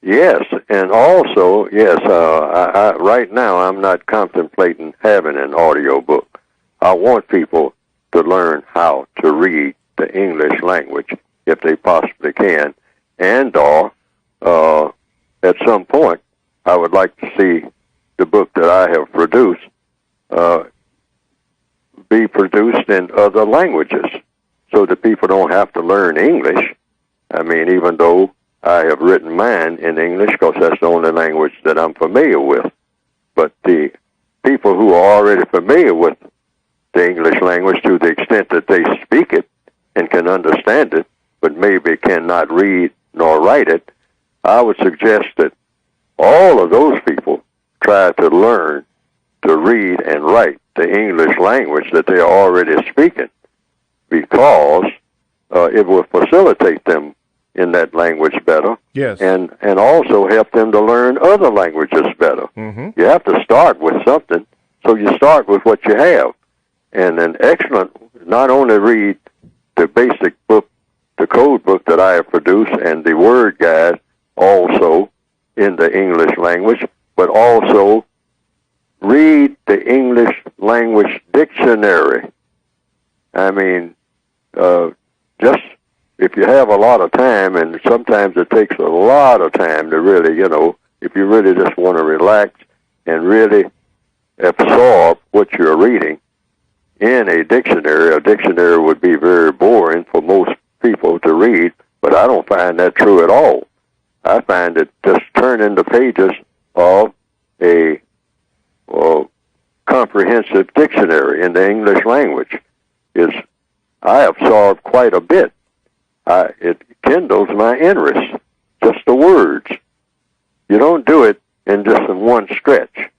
Yes, and also, yes, right now I'm not contemplating having an audio book. I want people to learn how to read the English language if they possibly can, and at some point, I would like to see the book that I have produced be produced in other languages so that people don't have to learn English. I mean, even though I have written mine in English because that's the only language that I'm familiar with. But the people who are already familiar with the English language to the extent that they speak it and can understand it, but maybe cannot read nor write it, I would suggest that all of those people try to learn to read and write the English language that they are already speaking, because it will facilitate them in that language better. Yes. And also help them to learn other languages better. Mm-hmm. You have to start with something, so you start with what you have. And an excellent, not only read the basic book, the code book that I have produced, and the word guide also in the English language, but also read the English language dictionary. I mean, just if you have a lot of time, and sometimes it takes a lot of time to really, if you really just want to relax and really absorb what you're reading in a dictionary would be very boring for most people to read, but I don't find that true at all. I find it just turning the pages of a comprehensive dictionary in the English language I absorb quite a bit. It kindles my interest, just the words. You don't do it in just in one stretch.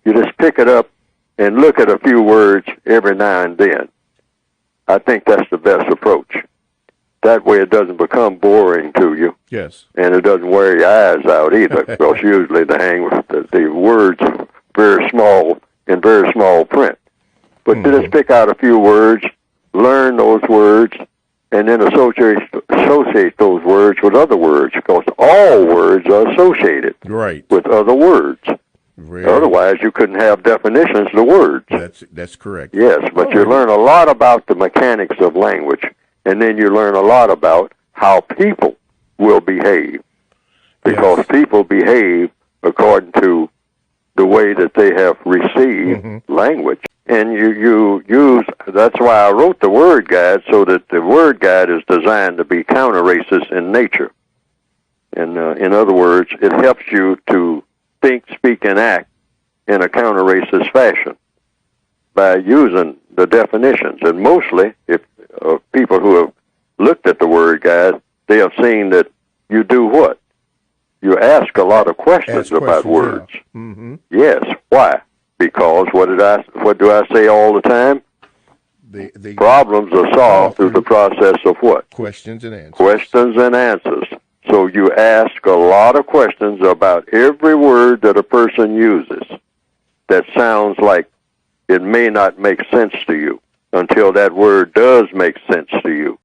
You just pick it up and look at a few words every now and then. I think that's the best approach. That way it doesn't become boring to you. Yes. And it doesn't wear your eyes out either, because usually the words are very small, in very small print. But just pick out a few words, learn those words, and then associate those words with other words, because all words are associated with other words. Otherwise, you couldn't have definitions to words. That's correct. Yes, but you learn a lot about the mechanics of language, and then you learn a lot about how people will behave, because people behave according to the way that they have received language. And you use, that's why I wrote the word guide, so that the word guide is designed to be counter-racist in nature. And in other words, it helps you to think, speak, and act in a counter-racist fashion by using the definitions. And mostly, if people who have looked at the word guide, they have seen that you do what? You ask a lot of questions about words. Yeah. Mm-hmm. Yes. Why? Because what do I say all the time? The problems are solved through the process of what? Questions and answers. Questions and answers. So you ask a lot of questions about every word that a person uses that sounds like it may not make sense to you until that word does make sense to you.